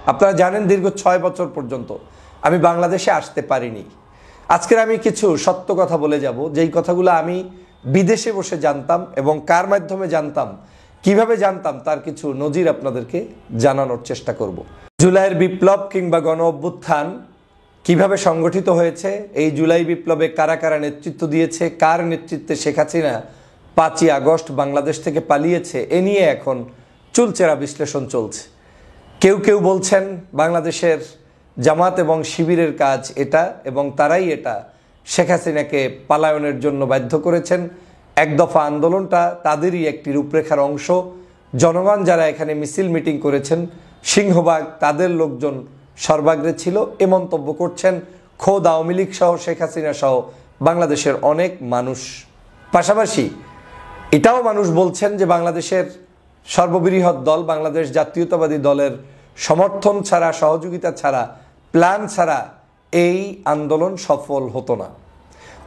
আপনারা জানেন দীর্ঘ 6 বছর পর্যন্ত আমি বাংলাদেশে আসতে পারিনি। আজকের আমি কিছু সত্য কথা বলে যাব, যেই কথাগুলো আমি বিদেশে বসে জানতাম এবং কার মাধ্যমে জানতাম, কিভাবে জানতাম, তার কিছু নজির আপনাদেরকে জানানোর চেষ্টা করব। জুলাইয়ের বিপ্লব কিংবা গণ অভ্যুত্থান কিভাবে সংগঠিত হয়েছে, এই জুলাই বিপ্লবে কারা কারা নেতৃত্ব দিয়েছে, কার নেতৃত্বে শেখ হাসিনা 5ই আগস্ট বাংলাদেশ থেকে পালিয়েছে, এ নিয়ে এখন চুলচেরা বিশ্লেষণ চলছে। কেউ কেউ বলছেন বাংলাদেশের জামাত এবং শিবিরের কাজ এটা এবং তারাই এটা শেখ হাসিনাকে পালায়নের জন্য বাধ্য করেছেন। এক দফা আন্দোলনটা তাদেরই একটি রূপরেখার অংশ। জনগণ যারা এখানে মিছিল মিটিং করেছেন, সিংহভাগ তাদের লোকজন সর্বাগ্রে ছিল, এ মন্তব্য করছেন খোদ আওয়ামী লীগ সহ শেখ হাসিনা সহ বাংলাদেশের অনেক মানুষ। পাশাপাশি এটাও মানুষ বলছেন যে বাংলাদেশের সর্ববৃহৎ দল বাংলাদেশ জাতীয়তাবাদী দলের সমর্থন ছাড়া, সহযোগিতা ছাড়া, প্ল্যান ছাড়া এই আন্দোলন সফল হতো না।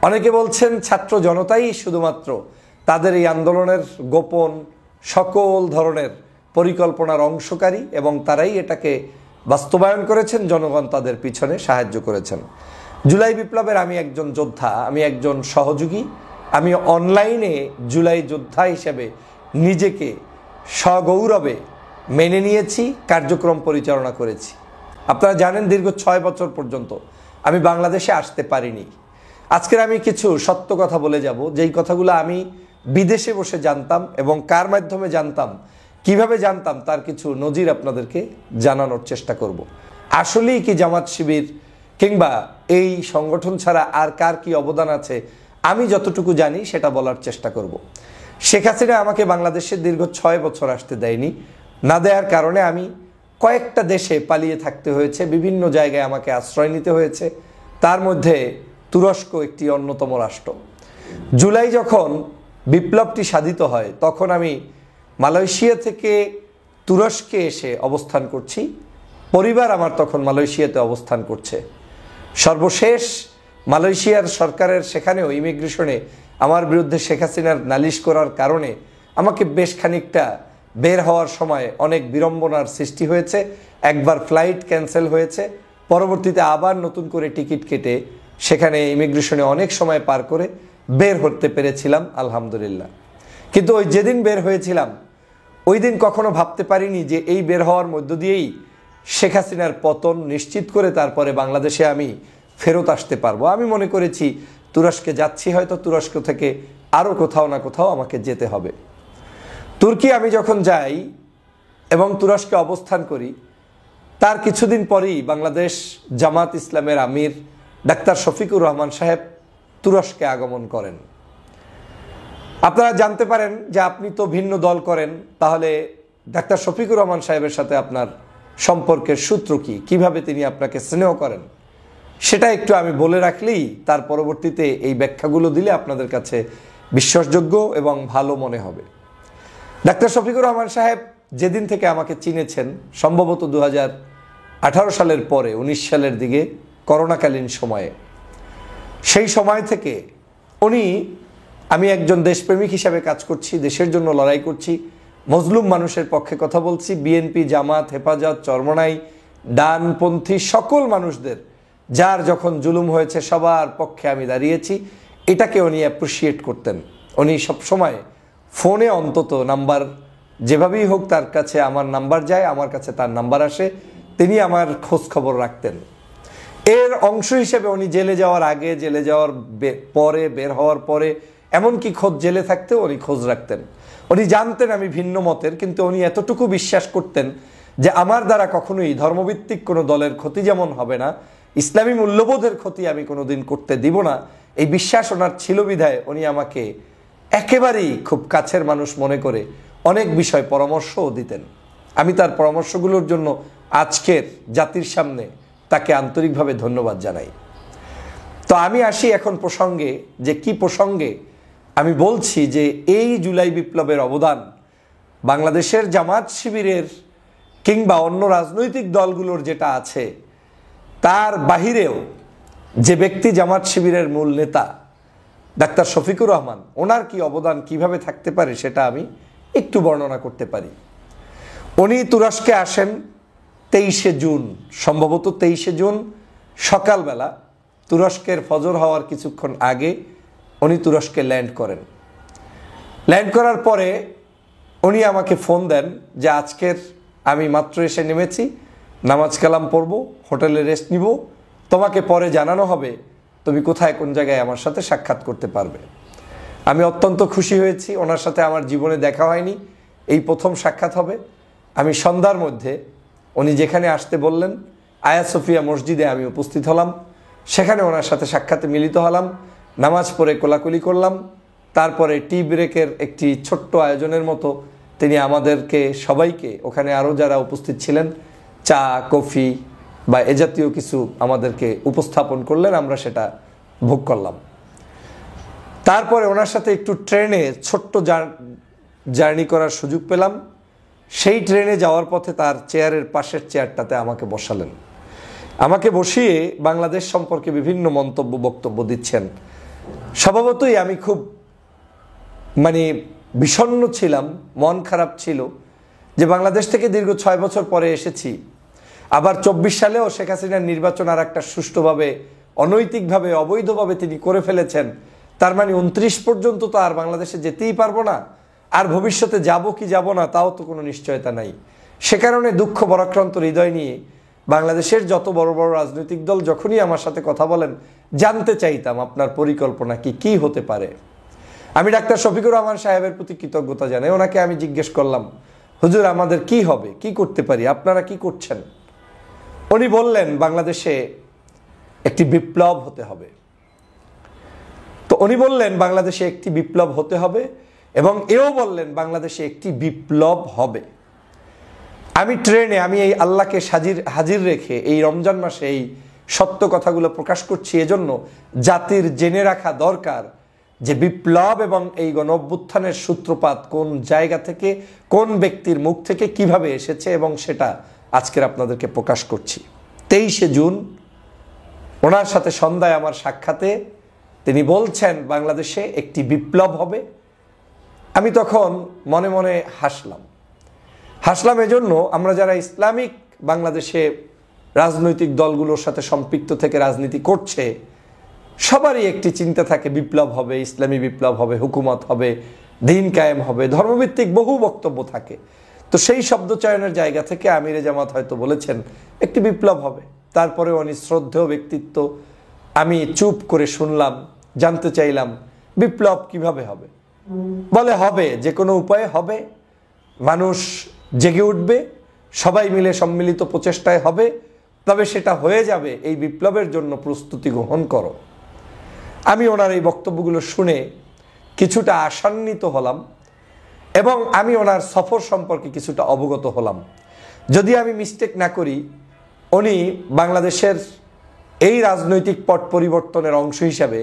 অনেকে বলছেন ছাত্র জনতাই শুধুমাত্র তাদের এই আন্দোলনের গোপন সকল ধরনের পরিকল্পনার অংশকারী এবং তারাই এটাকে বাস্তবায়ন করেছেন, জনগণ তাদের পিছনে সাহায্য করেছেন। জুলাই বিপ্লবের আমি একজন যোদ্ধা, আমি একজন সহযোগী, আমি অনলাইনে জুলাই যোদ্ধা হিসেবে নিজেকে সগৌরবে মেনে নিয়েছি, কার্যক্রম পরিচালনা করেছি। আপনারা জানেন দীর্ঘ 6 বছর পর্যন্ত আমি বাংলাদেশে আসতে পারিনি। আজকের আমি কিছু সত্য কথা বলে যাব, যেই কথাগুলো আমি বিদেশে বসে জানতাম এবং কার মাধ্যমে জানতাম, কিভাবে জানতাম, তার কিছু নজির আপনাদেরকে জানানোর চেষ্টা করব। আসলেই কি জামাত শিবির কিংবা এই সংগঠন ছাড়া আর কার কি অবদান আছে, আমি যতটুকু জানি সেটা বলার চেষ্টা করব। শেখ হাসিনা আমাকে বাংলাদেশে দীর্ঘ 6 বছর আসতে দেয়নি। না দেওয়ার কারণে আমি কয়েকটা দেশে পালিয়ে থাকতে হয়েছে, বিভিন্ন জায়গায় আমাকে আশ্রয় নিতে হয়েছে, তার মধ্যে তুরস্ক একটি অন্যতম রাষ্ট্র। জুলাই যখন বিপ্লবটি সাধিত হয় তখন আমি মালয়েশিয়া থেকে তুরস্কে এসে অবস্থান করছি। পরিবার আমার তখন মালয়েশিয়াতে অবস্থান করছে। সর্বশেষ মালয়েশিয়ার সরকারের সেখানেও ইমিগ্রেশনে আমার বিরুদ্ধে শেখ হাসিনার নালিশ করার কারণে আমাকে বেশ খানিকটা বের হওয়ার সময় অনেক বিড়ম্বনার সৃষ্টি হয়েছে। একবার ফ্লাইট ক্যান্সেল হয়েছে, পরবর্তীতে আবার নতুন করে টিকিট কেটে সেখানে ইমিগ্রেশনে অনেক সময় পার করে বের হতে পেরেছিলাম আলহামদুলিল্লাহ। কিন্তু ওই যেদিন বের হয়েছিলাম ওই দিন কখনো ভাবতে পারিনি যে এই বের হওয়ার মধ্য দিয়েই শেখ হাসিনার পতন নিশ্চিত করে তারপরে বাংলাদেশে আমি ফেরত আসতে পারবো। আমি মনে করেছি তুরস্কে যাচ্ছি, হয়তো তুরস্ক থেকে আরও কোথাও না কোথাও আমাকে যেতে হবে। তুর্কি আমি যখন যাই এবং তুরস্কে অবস্থান করি, তার কিছুদিন পরেই বাংলাদেশ জামাত ইসলামের আমির ডাক্তার শফিকুর রহমান সাহেব তুরস্কে আগমন করেন। আপনারা জানতে পারেন যে আপনি তো ভিন্ন দল করেন, তাহলে ডাক্তার শফিকুর রহমান সাহেবের সাথে আপনার সম্পর্কের সূত্র কি, কিভাবে তিনি আপনাকে স্নেহ করেন, সেটা একটু আমি বলে রাখলেই তার পরবর্তীতে এই ব্যাখ্যাগুলো দিলে আপনাদের কাছে বিশ্বাসযোগ্য এবং ভালো মনে হবে। ডাক্তার শফিকুর রহমান সাহেব যেদিন থেকে আমাকে চিনেছেন, সম্ভবত 2018 সালের পরে 19 সালের দিকে করোনাকালীন সময়ে, সেই সময় থেকে আমি একজন দেশপ্রেমিক হিসাবে কাজ করছি, দেশের জন্য লড়াই করছি, মজলুম মানুষের পক্ষে কথা বলছি, বিএনপি, জামাত, হেফাজত, চরমনাই, ডানপন্থী সকল মানুষদের যার যখন জুলুম হয়েছে সবার পক্ষে আমি দাঁড়িয়েছি। এটাকে উনি অ্যাপ্রিসিয়েট করতেন। উনি সবসময় ফোনে অন্তত নাম্বার যেভাবেই হোক তার কাছে আমার নাম্বার যায়, আমার কাছে তার নাম্বার আসে, তিনি আমার খোঁজ খবর রাখতেন। এর অংশ হিসেবে উনি জেলে যাওয়ার আগে, জেলে যাওয়ার পরে, বের হওয়ার পরে, এমনকি জেলে থাকতেও উনি খোঁজ রাখতেন। উনি জানতেন আমি ভিন্ন মতের, কিন্তু উনি এতটুকু বিশ্বাস করতেন যে আমার দ্বারা কখনোই ধর্মভিত্তিক কোনো দলের ক্ষতি যেমন হবে না, ইসলামী মূল্যবোধের ক্ষতি আমি কোনোদিন করতে দিব না, এই বিশ্বাস ওনার ছিল বিধায় উনি আমাকে একেবারেই খুব কাছের মানুষ মনে করে অনেক বিষয় পরামর্শও দিতেন। আমি তার পরামর্শগুলোর জন্য আজকের জাতির সামনে তাকে আন্তরিকভাবে ধন্যবাদ জানাই। তো আমি আসি এখন প্রসঙ্গে, যে কি প্রসঙ্গে আমি বলছি যে এই জুলাই বিপ্লবের অবদান বাংলাদেশের জামাত শিবিরের কিংবা অন্য রাজনৈতিক দলগুলোর যেটা আছে তার বাহিরেও যে ব্যক্তি জামাত শিবিরের মূল নেতা ডাক্তার শফিকুর রহমান, ওনার কি অবদান কিভাবে থাকতে পারে সেটা আমি একটু বর্ণনা করতে পারি। উনি তুরস্কে আসেন 23 জুন, সম্ভবত 23 জুন সকালবেলা তুরস্কের ফজর হওয়ার কিছুক্ষণ আগে উনি তুরস্কে ল্যান্ড করেন। ল্যান্ড করার পরে উনি আমাকে ফোন দেন যে আজকের আমি মাত্র এসে নেমেছি, নামাজ কালাম পড়ব, হোটেলে রেস্ট নিব, তোমাকে পরে জানানো হবে তুমি কোথায় কোন জায়গায় আমার সাথে সাক্ষাৎ করতে পারবে। আমি অত্যন্ত খুশি হয়েছি, ওনার সাথে আমার জীবনে দেখা হয়নি, এই প্রথম সাক্ষাৎ হবে। আমি সন্ধ্যার মধ্যে উনি যেখানে আসতে বললেন আয়া সোফিয়া মসজিদে আমি উপস্থিত হলাম, সেখানে ওনার সাথে সাক্ষাতে মিলিত হলাম, নামাজ পড়ে কোলাকুলি করলাম। তারপরে টি ব্রেকের একটি ছোট্ট আয়োজনের মতো তিনি আমাদেরকে সবাইকে, ওখানে আরও যারা উপস্থিত ছিলেন, চা কফি বা এ জাতীয় কিছু আমাদেরকে উপস্থাপন করলেন, আমরা সেটা ভোগ করলাম। তারপরে ওনার সাথে একটু ট্রেনে ছোট্ট জার্নি করার সুযোগ পেলাম। সেই ট্রেনে যাওয়ার পথে তার চেয়ারের পাশের চেয়ারটাতে আমাকে বসালেন। আমাকে বসিয়ে বাংলাদেশ সম্পর্কে বিভিন্ন মন্তব্য বক্তব্য দিচ্ছেন। স্বভাবতই আমি খুব বিষণ্ণ ছিলাম, মন খারাপ ছিল যে বাংলাদেশ থেকে দীর্ঘ 6 বছর পরে এসেছি, আবার 24 সালেও শেখ হাসিনার নির্বাচন আর একটা সুষ্ঠুভাবে অনৈতিকভাবে অবৈধভাবে তিনি করে ফেলেছেন। তার 29 পর্যন্ত তো আর বাংলাদেশে যেতেই পারবো না, আর ভবিষ্যতে যাব কি যাব না তাও তো কোনো নিশ্চয়তা নাই। সে কারণে দুঃখ বরাক্রান্ত হৃদয় নিয়ে বাংলাদেশের যত বড় বড় রাজনৈতিক দল যখনই আমার সাথে কথা বলেন, জানতে চাইতাম আপনার পরিকল্পনা কি হতে পারে। আমি ডাক্তার শফিকুর রহমান সাহেবের প্রতি কৃতজ্ঞতা জানাই। ওনাকে আমি জিজ্ঞেস করলাম, হুজুর আমাদের কি হবে, কি করতে পারি, আপনারা কি করছেন? উনি বললেন বাংলাদেশে একটি বিপ্লব হতে হবে। তো উনি বললেন বাংলাদেশে একটি বিপ্লব হতে হবে এবং এও বললেন বাংলাদেশে একটি বিপ্লব হবে। আমি ট্রেনে আমি এই আল্লাহকে হাজির রেখে এই রমজান মাসে এই সত্য কথাগুলো প্রকাশ করছি, এজন্য জাতির জেনে রাখা দরকার যে বিপ্লব এবং এই গণঅভ্যুত্থানের সূত্রপাত কোন জায়গা থেকে, কোন ব্যক্তির মুখ থেকে কিভাবে এসেছে, এবং সেটা আজকের আপনাদেরকে প্রকাশ করছি। 23 জুন ওনার সাথে সন্ধ্যায় আমার সাক্ষাতে তিনি বলছেন বাংলাদেশে একটি বিপ্লব হবে। আমি তখন মনে মনে হাসলাম এজন্য আমরা যারা ইসলামিক বাংলাদেশে রাজনৈতিক দলগুলোর সাথে সম্পৃক্ত থেকে রাজনীতি করছে, সবারই একটি চিন্তা থাকে বিপ্লব হবে, ইসলামী বিপ্লব হবে, হুকুমত হবে, দিন কায়েম হবে, ধর্মভিত্তিক বহু বক্তব্য থাকে। তো সেই শব্দ চয়নের জায়গা থেকে আমিরে জামাত হয়তো বলেছেন একটি বিপ্লব হবে। তারপরে উনি শ্রদ্ধেয় ব্যক্তিত্ব, আমি চুপ করে শুনলাম, জানতে চাইলাম বিপ্লব কিভাবে হবে। বলে হবে, যে কোনো উপায়ে হবে, মানুষ জেগে উঠবে, সবাই মিলে সম্মিলিত প্রচেষ্টায় হবে, তবে সেটা হয়ে যাবে, এই বিপ্লবের জন্য প্রস্তুতি গ্রহণ করো। আমি ওনার এই বক্তব্যগুলো শুনে কিছুটা আশান্বিত হলাম এবং আমি ওনার সফর সম্পর্কে কিছুটা অবগত হলাম। যদি আমি মিস্টেক না করি, উনি বাংলাদেশের এই রাজনৈতিক পট পরিবর্তনের অংশ হিসাবে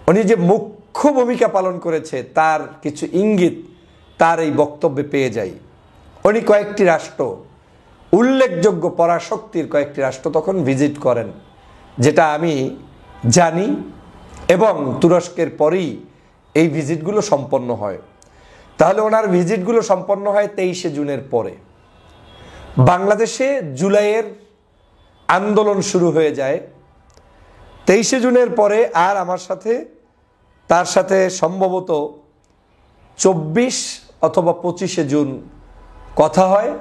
উনি যে মুখ্য ভূমিকা পালন করেছে তার কিছু ইঙ্গিত তার এই বক্তব্যে পেয়ে যাই। উনি কয়েকটি রাষ্ট্র, উল্লেখযোগ্য পরাশক্তির কয়েকটি রাষ্ট্র তখন ভিজিট করেন, যেটা আমি জানি, এবং তুরস্কের পরেই এই ভিজিটগুলো সম্পন্ন হয়। তাহলে ওনার ভিজিটগুলো সম্পন্ন হয় 23 জুনের পরে। বাংলাদেশে জুলাইয়ের আন্দোলন শুরু হয়ে যায় 23 জুনের পরে। আর আমার সাথে তার সাথে সম্ভবত 24 অথবা 25 জুন কথা হয়।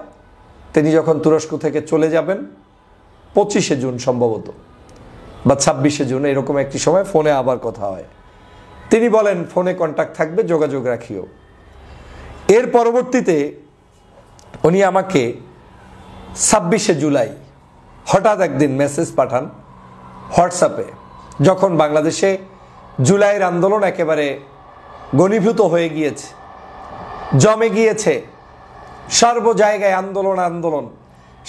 তিনি যখন তুরস্ক থেকে চলে যাবেন 25 জুন সম্ভবত বা 26 জুন এরকম একটি সময় ফোনে আবার কথা হয়। তিনি বলেন ফোনে কন্ট্যাক্ট থাকবে, যোগাযোগ রাখিও। এর পরবর্তীতে উনি আমাকে 26 জুলাই হঠাৎ একদিন মেসেজ পাঠান হোয়াটসঅ্যাপে, যখন বাংলাদেশে জুলাইয়ের আন্দোলন একেবারে ঘনীভূত হয়ে গিয়েছে, জমে গিয়েছে, সর্ব জায়গায় আন্দোলন,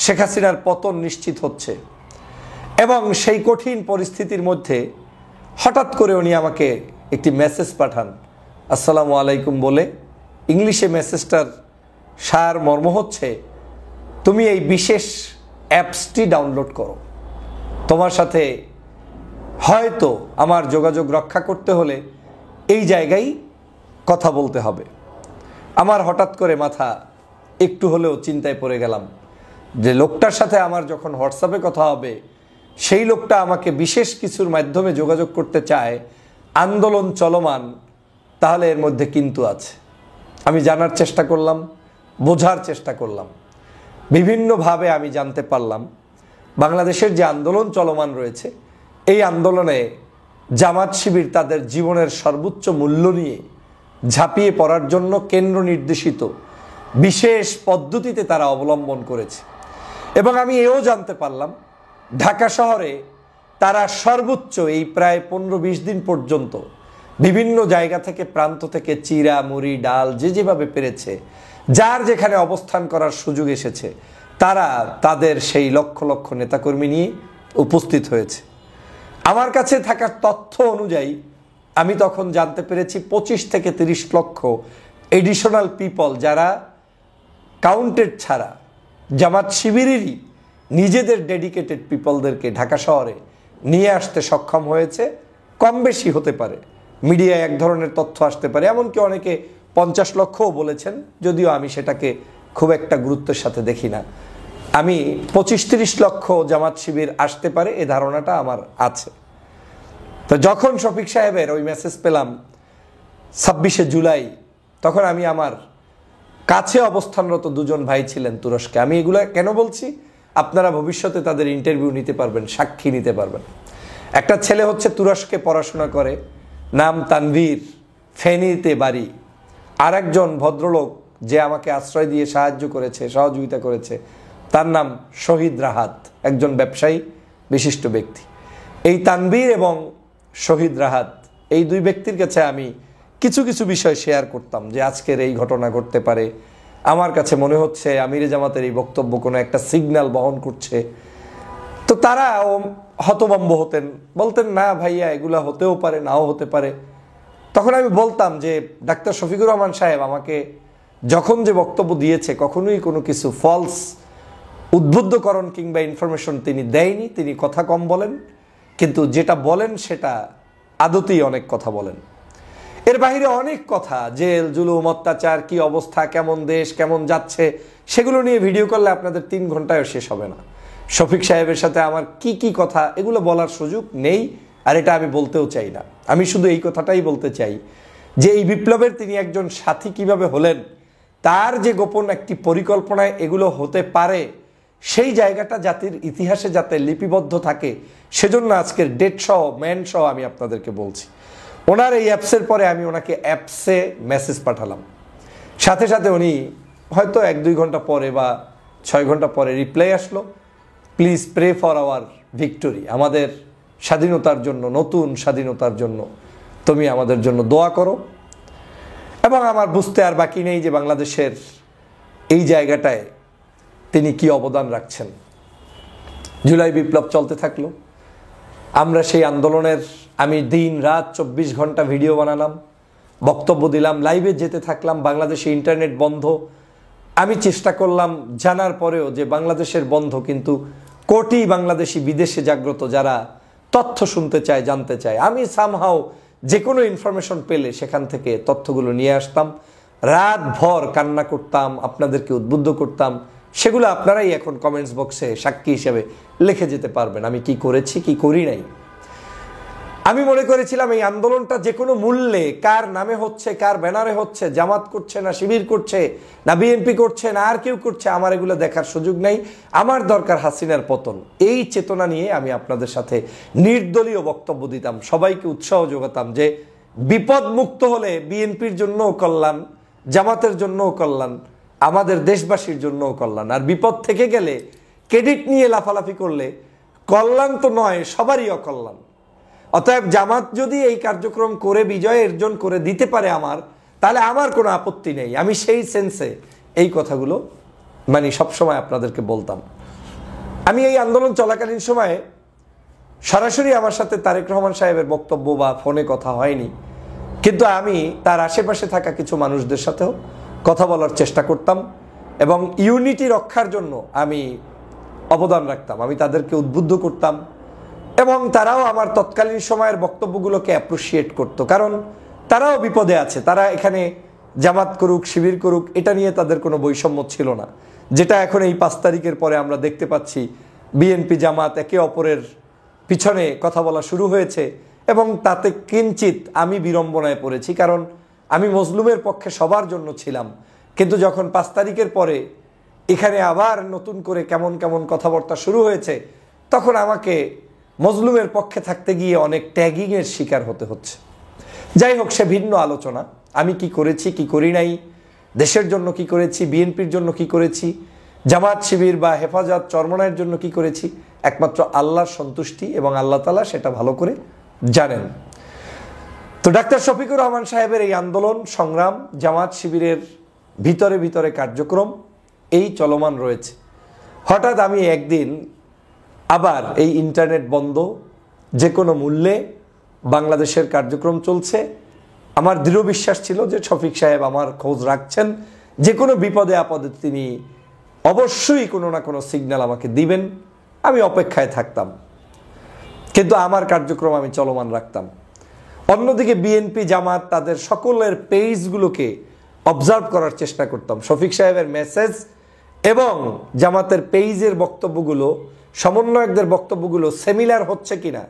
শেখ হাসিনার পতন নিশ্চিত হচ্ছে, এবং সেই কঠিন পরিস্থিতির মধ্যে হঠাৎ করে উনি আমাকে একটি মেসেজ পাঠান আসসালামু আলাইকুম বলে। ইংলিশে মেসেজটার সার মর্ম হচ্ছে, তুমি এই বিশেষ অ্যাপসটি ডাউনলোড করো, তোমার সাথে হয়তো আমার যোগাযোগ রক্ষা করতে হলে এই জায়গায় কথা বলতে হবে। আমার হঠাৎ করে মাথা একটু হলেও চিন্তায় পড়ে গেলাম যে লোকটার সাথে আমার যখন হোয়াটসঅ্যাপে কথা হবে সেই লোকটা আমাকে বিশেষ কিছুর মাধ্যমে যোগাযোগ করতে চায়, আন্দোলন চলমান, তাহলে এর মধ্যে কিন্তু আছে। আমি জানার চেষ্টা করলাম, বোঝার চেষ্টা করলাম, বিভিন্নভাবে আমি জানতে পারলাম বাংলাদেশের যে আন্দোলন চলমান রয়েছে এই আন্দোলনে জামাত শিবির তাদের জীবনের সর্বোচ্চ মূল্য নিয়ে ঝাঁপিয়ে পড়ার জন্য কেন্দ্র নির্দেশিত বিশেষ পদ্ধতিতে তারা অবলম্বন করেছে। এবং আমি এও জানতে পারলাম ঢাকা শহরে তারা সর্বোচ্চ এই প্রায় 15-20 দিন পর্যন্ত বিভিন্ন জায়গা থেকে, প্রান্ত থেকে চিরা মুড়ি ডাল যে যেভাবে পেরেছে, যার যেখানে অবস্থান করার সুযোগ এসেছে, তারা তাদের সেই লক্ষ লক্ষ নেতাকর্মী নিয়ে উপস্থিত হয়েছে। আমার কাছে থাকা তথ্য অনুযায়ী আমি তখন জানতে পেরেছি 25 থেকে 30 লক্ষ এডিশনাল পিপল, যারা কাউন্টেড ছাড়া জামাত শিবিরেরই নিজেদের ডেডিকেটেড পিপলদেরকে ঢাকা শহরে নিয়ে আসতে সক্ষম হয়েছে। কম বেশি হতে পারে, মিডিয়ায় এক ধরনের তথ্য আসতে পারে, এমনকি অনেকে 50 লক্ষও বলেছেন, যদিও আমি সেটাকে খুব একটা গুরুত্বের সাথে দেখি না। আমি 25-30 লক্ষ জামাত শিবির আসতে পারে এ ধারণাটা আমার আছে। তো যখন শফিক সাহেবের ওই মেসেজ পেলাম 26শে জুলাই, তখন আমি আমার কাছে অবস্থানরত দুজন ভাই ছিলেন তুরস্কে। আমি এগুলা কেন বলছি, আপনারা ভবিষ্যতে তাদের ইন্টারভিউ নিতে পারবেন, সাক্ষী নিতে পারবেন। একটা ছেলে হচ্ছে তুরস্কে পড়াশোনা করে, নাম তানভীর, ফেনীতে বাড়ি। আর একজন ভদ্রলোক যে আমাকে আশ্রয় দিয়ে সাহায্য করেছে, সহযোগিতা করেছে, তার নাম শহীদ রাহাত, একজন ব্যবসায়ী, বিশিষ্ট ব্যক্তি। এই তানভীর এবং শহীদ রাহাত, এই দুই ব্যক্তির কাছে আমি কিছু কিছু বিষয় শেয়ার করতাম যে আজকের এই ঘটনা ঘটতে পারে, আমার কাছে মনে হচ্ছে আমিরে জামাতের এই বক্তব্য কোনো একটা সিগন্যাল বহন করছে। তো তারাও হতভম্ব হতেন, বলতেন না ভাইয়া এগুলা হতেও পারে, নাও হতে পারে। তখন আমি বলতাম যে ডাক্তার শফিকুর রহমান সাহেব আমাকে যখন যে বক্তব্য দিয়েছে কখনোই কোনো কিছু ফলস উদ্বুদ্ধকরণ কিংবা ইনফরমেশন তিনি দেয়নি। তিনি কথা কম বলেন, কিন্তু যেটা বলেন সেটা আদতেই অনেক কথা বলেন। এর বাইরে অনেক কথা, জেল জুলুম অত্যাচার, কি অবস্থা, কেমন দেশ, কেমন যাচ্ছে, সেগুলো নিয়ে ভিডিও করলে আপনাদের 3 ঘন্টায়ও শেষ হবে না। শফিক সাহেবের সাথে আমার কি কি কথা, এগুলো বলার সুযোগ নেই, আর এটা আমি বলতেও চাই না। আমি শুধু এই কথাটাই বলতে চাই যে এই বিপ্লবের তিনি একজন সাথী কিভাবে হলেন, তার যে গোপন একটি পরিকল্পনায় এগুলো হতে পারে, সেই জায়গাটা জাতির ইতিহাসে যাতে লিপিবদ্ধ থাকে, সেজন্য আজকের ডেট সহ ম্যান সহ আমি আপনাদেরকে বলছি। ওনার এই অ্যাপসের পরে আমি ওনাকে অ্যাপসে মেসেজ পাঠালাম, সাথে সাথে উনি হয়তো 1-2 ঘন্টা পরে বা 6 ঘন্টা পরে রিপ্লাই আসলো, please pray for our victory, আমাদের স্বাধীনতার জন্য, নতুন স্বাধীনতার জন্য তুমি আমাদের জন্য দোয়া করো। এবং আমার বুঝতে আর বাকি নেই যে বাংলাদেশের এই জায়গাটায় তিনি কি অবদান রাখছেন। জুলাই বিপ্লব চলতে থাকলো, আমরা সেই আন্দোলনের আমি দিন রাত 24 ঘন্টা ভিডিও বানালাম, বক্তব্য দিলাম, লাইভে যেতে থাকলাম। বাংলাদেশে ইন্টারনেট বন্ধ, আমি চেষ্টা করলাম জানার পরেও যে বাংলাদেশের বন্ধ, কিন্তু কোটি বাংলাদেশি বিদেশে জাগ্রত যারা তথ্য শুনতে চায়, জানতে চায়, আমি সামহাও যে কোনো ইনফরমেশন পেলে সেখান থেকে তথ্যগুলো নিয়ে আসতাম, রাত ভর কান্না করতাম, আপনাদেরকে উদ্বুদ্ধ করতাম। সেগুলো আপনারাই এখন কমেন্টস বক্সে সাক্ষী হিসেবে লিখে যেতে পারবেন আমি কি করেছি, কি করি নাই। আমি মনে করেছিলাম এই আন্দোলনটা যে কোনো মূল্যে, কার নামে হচ্ছে, কার ব্যানারে হচ্ছে, জামাত করছে না শিবির করছে না বিএনপি করছে না আর কেউ করছে, আমার এগুলো দেখার সুযোগ নেই, আমার দরকার হাসিনার পতন। এই চেতনা নিয়ে আমি আপনাদের সাথে নির্দলীয় বক্তব্য দিতাম, সবাইকে উৎসাহ যোগাতাম যে বিপদ মুক্ত হলে বিএনপির জন্যও কল্যাণ, জামাতের জন্যও কল্যাণ, আমাদের দেশবাসীর জন্যও কল্যাণ। আর বিপদ থেকে গেলে ক্রেডিট নিয়ে লাফালাফি করলে কল্যাণ তো নয়, সবারই অকল্যাণ। অতএব জামাত যদি এই কার্যক্রম করে বিজয় অর্জন করে দিতে পারে আমার, তাহলে আমার কোনো আপত্তি নেই। আমি সেই সেন্সে এই কথাগুলো সবসময় আপনাদেরকে বলতাম। আমি এই আন্দোলন চলাকালীন সময়ে সরাসরি আমার সাথে তারেক রহমান সাহেবের বক্তব্য বা ফোনে কথা হয়নি, কিন্তু আমি তার আশেপাশে থাকা কিছু মানুষদের সাথেও কথা বলার চেষ্টা করতাম এবং ইউনিটি রক্ষার জন্য আমি অবদান রাখতাম, আমি তাদেরকে উদ্বুদ্ধ করতাম এবং তারাও আমার তৎকালীন সময়ের বক্তব্যগুলোকে অ্যাপ্রিসিয়েট করতো, কারণ তারাও বিপদে আছে। তারা এখানে জামাত করুক শিবির করুক এটা নিয়ে তাদের কোনো বৈষম্য ছিল না, যেটা এখন এই 5 তারিখের পরে আমরা দেখতে পাচ্ছি বিএনপি জামাত একে অপরের পিছনে কথা বলা শুরু হয়েছে, এবং তাতে কিঞ্চিত আমি বিড়ম্বনায় পড়েছি, কারণ আমি মজলুমের পক্ষে সবার জন্য ছিলাম। কিন্তু যখন 5 তারিখের পরে এখানে আবার নতুন করে কেমন কেমন কথাবার্তা শুরু হয়েছে, তখন আমাকে মজলুমের পক্ষে থাকতে গিয়ে অনেক ট্যাগিংয়ের শিকার হতে হচ্ছে। যাই হোক, সে ভিন্ন আলোচনা। আমি কি করেছি কি করি নাই, দেশের জন্য কি করেছি, বিএনপির জন্য কি করেছি, জামাত শিবির বা হেফাজত চরমনায়ের জন্য কি করেছি, একমাত্র আল্লাহর সন্তুষ্টি এবং আল্লাহ তাআলা সেটা ভালো করে জানেন। তো ডাক্তার শফিকুর রহমান সাহেবের এই আন্দোলন সংগ্রাম, জামাত শিবিরের ভিতরে ভিতরে কার্যক্রম এই চলমান রয়েছে। হঠাৎ আমি একদিন আবার এই ইন্টারনেট বন্ধ, যে কোনো মূল্যে বাংলাদেশের কার্যক্রম চলছে, আমার দৃঢ় বিশ্বাস ছিল যে শফিক সাহেব আমার খোঁজ রাখছেন, যে কোনো বিপদে আপদে তিনি অবশ্যই কোনো না কোনো সিগন্যাল আমাকে দিবেন, আমি অপেক্ষায় থাকতাম, কিন্তু আমার কার্যক্রম আমি চলমান রাখতাম। অন্যদিকে বিএনপি জামাত তাদের সকলের পেজগুলোকে অবজার্ভ করার চেষ্টা করতাম। শফিক সাহেবের মেসেজ এবং জামাতের পেজের বক্তব্যগুলো, সমন্বয়কদের বক্তব্যগুলো সিমিলার হচ্ছে কিনা,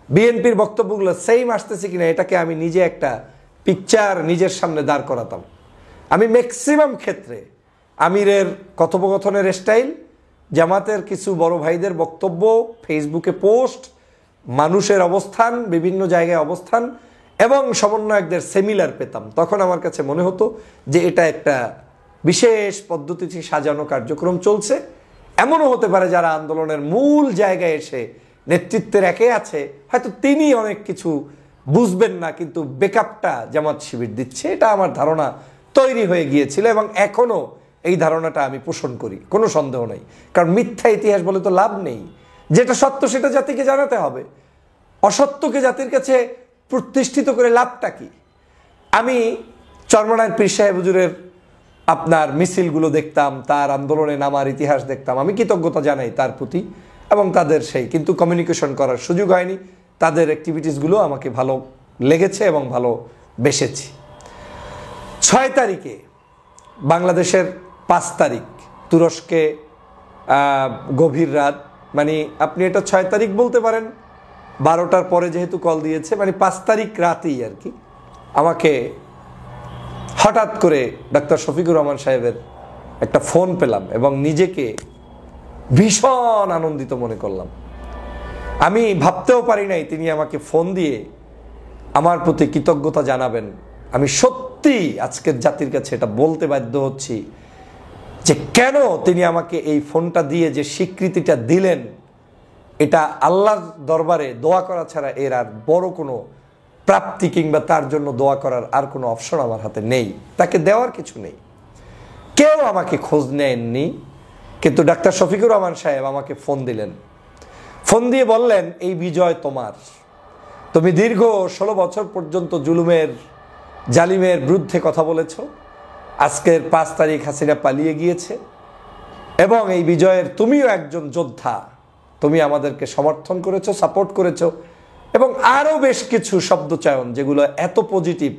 বিএনপির বক্তব্যগুলো সেম আসতেছে কিনা, এটাকে আমি নিজে একটা পিকচার নিজের সামনে দাঁড় করাতাম। আমি ম্যাক্সিমাম ক্ষেত্রে আমিরের কথোপকথনের স্টাইল, জামাতের কিছু বড় ভাইদের বক্তব্য, ফেসবুকে পোস্ট, মানুষের অবস্থান, বিভিন্ন জায়গায় অবস্থান এবং সমন্বয়কদের সিমিলার পেতাম। তখন আমার কাছে মনে হতো যে এটা একটা বিশেষ পদ্ধতিতে সাজানো কার্যক্রম চলছে। এমনও হতে পারে যারা আন্দোলনের মূল জায়গায় এসে নেতৃত্বের একে আছে, হয়তো তিনি অনেক কিছু বুঝবেন না, কিন্তু ব্যাকআপটা জামাত শিবির দিচ্ছে, এটা আমার ধারণা তৈরি হয়ে গিয়েছিল এবং এখনও এই ধারণাটা আমি পোষণ করি, কোনো সন্দেহ নেই। কারণ মিথ্যা ইতিহাস বলে তো লাভ নেই, যেটা সত্য সেটা জাতিকে জানাতে হবে, অসত্যকে জাতির কাছে প্রতিষ্ঠিত করে লাভটা কি? আমি চরমনায়ের পীর সাহেব হুজুরের আপনার মিছিলগুলো দেখতাম, তার আন্দোলনে নামার ইতিহাস দেখতাম, আমি কৃতজ্ঞতা জানাই তার প্রতি এবং তাদের সেই, কিন্তু কমিউনিকেশন করার সুযোগ হয়নি। তাদের অ্যাক্টিভিটিসগুলো আমাকে ভালো লেগেছে এবং ভালো বেসেছি। 6 তারিখে বাংলাদেশের 5 তারিখ তুরস্কে গভীর রাত, মানে আপনি এটা 6 তারিখ বলতে পারেন, 12টার পরে যেহেতু কল দিয়েছে, মানে 5 তারিখ রাতেই আর কি, আমাকে হঠাৎ করে ডাক্তার শফিকুর রহমান সাহেবের একটা ফোন পেলাম এবং নিজেকে ভীষণ আনন্দিত মনে করলাম। আমি ভাবতেও পারি নাই তিনি আমাকে ফোন দিয়ে আমার প্রতি কৃতজ্ঞতা জানাবেন। আমি সত্যি আজকের জাতির কাছে এটা বলতে বাধ্য হচ্ছি যে কেন তিনি আমাকে এই ফোনটা দিয়ে যে স্বীকৃতিটা দিলেন, এটা আল্লাহর দরবারে দোয়া করা ছাড়া এর আর বড় কোনো প্রাপ্তি কিংবা তার জন্য দোয়া করার আর কোনো অপশন আমার হাতে নেই, তাকে দেওয়ার কিছু নেই। কেউ আমাকে খোঁজ নেননি, কিন্তু ডাক্তার শফিকুর রহমান সাহেব আমাকে ফোন দিলেন। ফোন দিয়ে বললেন, এই বিজয় তোমার, তুমি দীর্ঘ 16 বছর পর্যন্ত জুলুমের জালিমের বিরুদ্ধে কথা বলেছ, আজকের 5 তারিখ হাসিনা পালিয়ে গিয়েছে এবং এই বিজয়ের তুমিও একজন যোদ্ধা, তুমি আমাদেরকে সমর্থন করেছো, সাপোর্ট করেছো এবং আরও বেশ কিছু শব্দচয়ন যেগুলো এত পজিটিভ,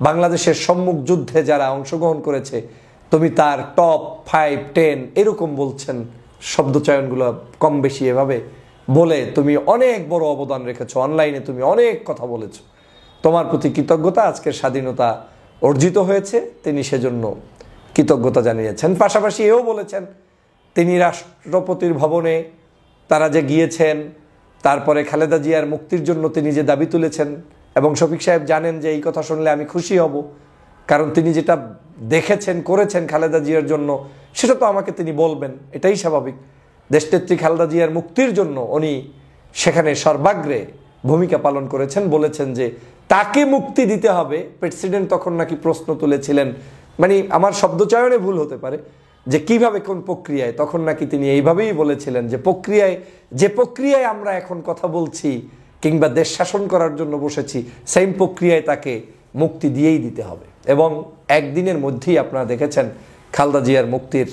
বাংলাদেশের সম্মুখ যুদ্ধে যারা অংশগ্রহণ করেছে তুমি তার টপ 5, 10 এরকম বলছেন, শব্দচয়নগুলো কম বেশি এভাবে বলে তুমি অনেক বড় অবদান রেখেছো, অনলাইনে তুমি অনেক কথা বলেছো, তোমার প্রতি কৃতজ্ঞতা, আজকের স্বাধীনতা অর্জিত হয়েছে, তিনি সেজন্য কৃতজ্ঞতা জানিয়েছেন। পাশাপাশি এও বলেছেন তিনি রাষ্ট্রপতির ভবনে তারা যে গিয়েছেন, তারপরে খালেদা জিয়ার মুক্তির জন্য তিনি যে দাবি তুলেছেন, এবং শফিক সাহেব জানেন যে এই কথা শুনলে আমি খুশি হব, কারণ তিনি যেটা দেখেছেন করেছেন খালেদা জিয়ার জন্য সেটা তো আমাকে তিনি বলবেন, এটাই স্বাভাবিক। দেশনেত্রী খালেদা জিয়ার মুক্তির জন্য উনি সেখানে সর্বাগ্রে ভূমিকা পালন করেছেন, বলেছেন যে তাকে মুক্তি দিতে হবে। প্রেসিডেন্ট তখন নাকি প্রশ্ন তুলেছিলেন, মানে আমার শব্দচয়নে ভুল হতে পারে, যে কিভাবে কোন প্রক্রিয়ায়, তখন নাকি তিনি এইভাবেই বলেছিলেন যে যে প্রক্রিয়ায় আমরা এখন কথা বলছি কিংবা দেশ শাসন করার জন্য বসেছি, সেম প্রক্রিয়ায় তাকে মুক্তি দিয়েই দিতে হবে। এবং একদিনের মধ্যেই আপনারা দেখেছেন খালেদা জিয়ার মুক্তির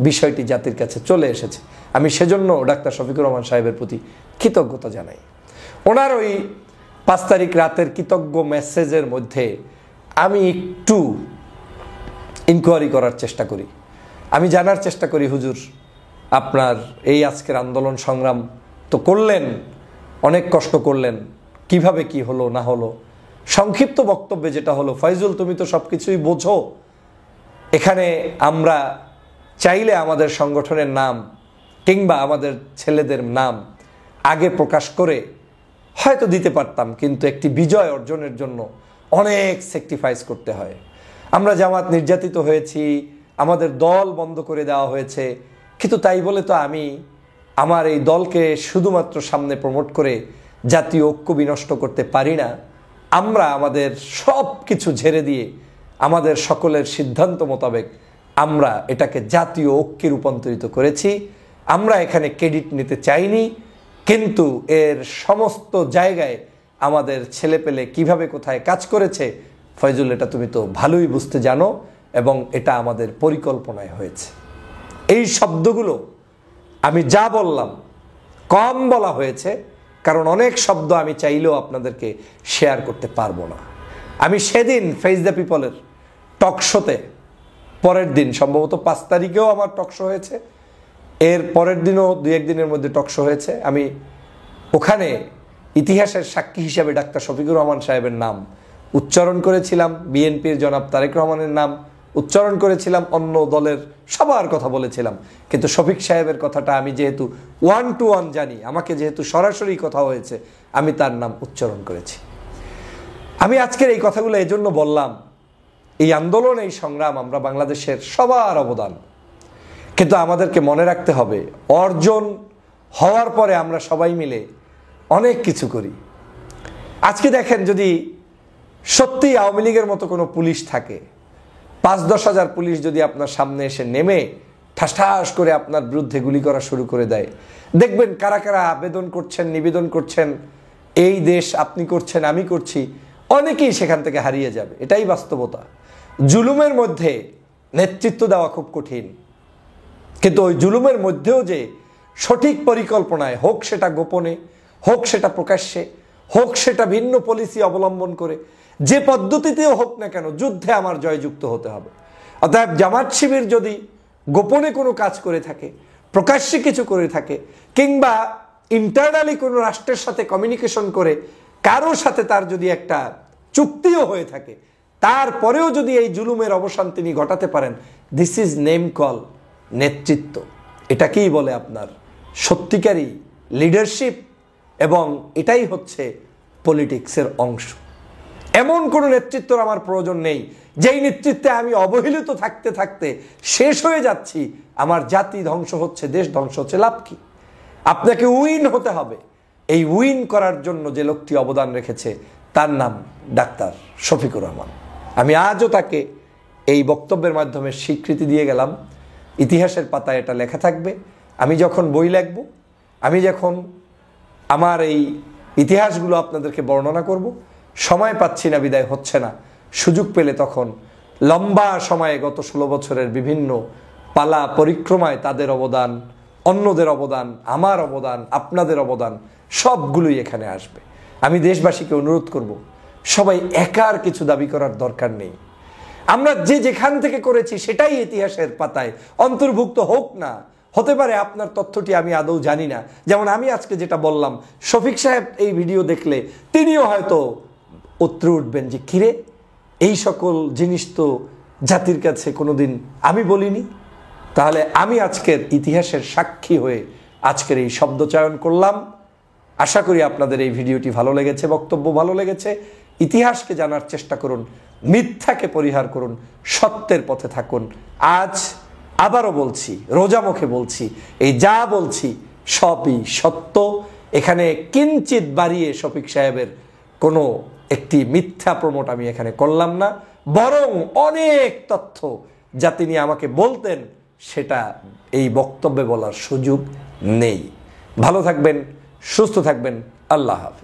বিষয়টি জাতির কাছে চলে এসেছে। আমি সেজন্য ডাক্তার শফিকুর রহমান সাহেবের প্রতি কৃতজ্ঞতা জানাই। ওনার ওই 5 তারিখ রাতের কৃতজ্ঞ মেসেজের মধ্যে আমি একটু ইনকোয়ারি করার চেষ্টা করি। আমি জানার চেষ্টা করি, হুজুর আপনার এই আজকের আন্দোলন সংগ্রাম তো করলেন, অনেক কষ্ট করলেন, কিভাবে কি হলো না হলো। সংক্ষিপ্ত বক্তব্যে যেটা হলো, ফয়জুল তুমি তো সব কিছুই বোঝো, এখানে আমরা চাইলে আমাদের সংগঠনের নাম কিংবা আমাদের ছেলেদের নাম আগে প্রকাশ করে হয়তো দিতে পারতাম, কিন্তু একটি বিজয় অর্জনের জন্য অনেক স্যাক্রিফাইস করতে হয়। আমরা জামাত নির্যাতিত হয়েছি, আমাদের দল বন্ধ করে দেওয়া হয়েছে, কিন্তু তাই বলে তো আমি আমার এই দলকে শুধুমাত্র সামনে প্রমোট করে জাতীয় ঐক্য বিনষ্ট করতে পারি না। আমরা আমাদের সব কিছু ঝেড়ে দিয়ে আমাদের সকলের সিদ্ধান্ত মোতাবেক আমরা এটাকে জাতীয় ঐক্যে রূপান্তরিত করেছি। আমরা এখানে ক্রেডিট নিতে চাইনি, কিন্তু এর সমস্ত জায়গায় আমাদের ছেলেপেলে কিভাবে কোথায় কাজ করেছে, ফয়জুল এটা তুমি তো ভালোই বুঝতে জানো, এবং এটা আমাদের পরিকল্পনায় হয়েছে। এই শব্দগুলো আমি যা বললাম কম বলা হয়েছে, কারণ অনেক শব্দ আমি চাইলেও আপনাদেরকে শেয়ার করতে পারবো না। আমি সেদিন ফেস দ্য পিপলের টকশোতে, পরের দিন সম্ভবত 5 তারিখেও আমার টকশো হয়েছে, এর পরের দিনও 2-1 দিনের মধ্যে টকশো হয়েছে, আমি ওখানে ইতিহাসের সাক্ষী হিসাবে ডাক্তার শফিকুর রহমান সাহেবের নাম উচ্চারণ করেছিলাম, বিএনপির জনাব তারেক রহমানের নাম উচ্চারণ করেছিলাম, অন্য দলের সবার কথা বলেছিলাম, কিন্তু শফিক সাহেবের কথাটা আমি যেহেতু 1 to 1 জানি, আমাকে যেহেতু সরাসরি কথা হয়েছে, আমি তার নাম উচ্চারণ করেছি। আমি আজকের এই কথাগুলো এজন্য বললাম, এই আন্দোলন, এই সংগ্রাম আমরা বাংলাদেশের সবার অবদান, কিন্তু আমাদেরকে মনে রাখতে হবে অর্জন হওয়ার পরে আমরা সবাই মিলে অনেক কিছু করি। আজকে দেখেন, যদি সত্যি আওয়ামী লীগের মতো কোনো পুলিশ থাকে, 5-10 হাজার পুলিশ যদি আপনার সামনে এসে নেমে ঠাস ঠাস করে আপনার বিরুদ্ধে গুলি করা শুরু করে দেয়, দেখবেন কারা কারা আবেদন করছেন, নিবেদন করছেন, এই দেশ আপনি করছেন আমি করছি, অনেকেই সেখান থেকে হারিয়ে যাবে। এটাই বাস্তবতা। জুলুমের মধ্যে নেতৃত্ব দেওয়া খুব কঠিন, কিন্তু ওই জুলুমের মধ্যেও যে সঠিক পরিকল্পনায়, হোক সেটা গোপনে, হোক সেটা প্রকাশ্যে, হোক সেটা ভিন্ন পলিসি অবলম্বন করে, যে পদ্ধতিতেও হোক না কেন, যুদ্ধে আমার জয়যুক্ত হতে হবে। অতএব জামাত শিবির যদি গোপনে কোনো কাজ করে থাকে, প্রকাশ্যে কিছু করে থাকে, কিংবা ইন্টারনালি কোনো রাষ্ট্রের সাথে কমিউনিকেশন করে কারো সাথে তার যদি একটা চুক্তিও হয়ে থাকে, তারপরেও যদি এই জুলুমের অবসান তিনি ঘটাতে পারেন, দিস ইজ নেম কল নেতৃত্ব। এটাকেই বলে আপনার সত্যিকারই লিডারশিপ, এবং এটাই হচ্ছে পলিটিক্সের অংশ। এমন কোনো নেতৃত্বের আমার প্রয়োজন নেই যেই নেতৃত্বে আমি অবহেলিত থাকতে থাকতে শেষ হয়ে যাচ্ছি, আমার জাতি ধ্বংস হচ্ছে, দেশ ধ্বংস হচ্ছে, লাভ কি? আপনাকে উইন হতে হবে। এই উইন করার জন্য যে লোকটি অবদান রেখেছে তার নাম ডাক্তার শফিকুর রহমান। আমি আজও তাকে এই বক্তব্যের মাধ্যমে স্বীকৃতি দিয়ে গেলাম। ইতিহাসের পাতায় এটা লেখা থাকবে। আমি যখন বই লিখব, আমি যখন আমার এই ইতিহাসগুলো আপনাদেরকে বর্ণনা করব, সময় পাচ্ছি না, বিদায় হচ্ছে না, সুযোগ পেলে তখন লম্বা সময়ে গত 16 বছরের বিভিন্ন পালা পরিক্রমায় তাদের অবদান, অন্যদের অবদান, আমার অবদান, আপনাদের অবদান সবগুলোই এখানে আসবে। আমি দেশবাসীকে অনুরোধ করব, সবাই একার কিছু দাবি করার দরকার নেই। আমরা যে যেখান থেকে করেছি সেটাই ইতিহাসের পাতায় অন্তর্ভুক্ত হোক না, হতে পারে আপনার তথ্যটি আমি আদৌ জানি না। যেমন আমি আজকে যেটা বললাম, শফিক সাহেব এই ভিডিও দেখলে তিনিও হয়তো উত্তরে উঠবেন যে কিরে, এই সকল জিনিস তো জাতির কাছে কোনোদিন আমি বলিনি। তাহলে আমি আজকের ইতিহাসের সাক্ষী হয়ে আজকের এই শব্দ চয়ন করলাম। আশা করি আপনাদের এই ভিডিওটি ভালো লেগেছে, বক্তব্য ভালো লেগেছে। ইতিহাসকে জানার চেষ্টা করুন, মিথ্যাকে পরিহার করুন, সত্যের পথে থাকুন। আজ আবারও বলছি, রোজা মুখে বলছি, এই যা বলছি সবই সত্য। এখানে কিঞ্চিত বাড়িয়ে শফিক সাহেবের কোনো একটি মিথ্যা প্রমোট আমি এখানে করলাম না, বরং অনেক তথ্য যা তিনি আমাকে বলতেন সেটা এই বক্তব্যে বলার সুযোগ নেই। ভালো থাকবেন, সুস্থ থাকবেন, আল্লাহ হাফেজ।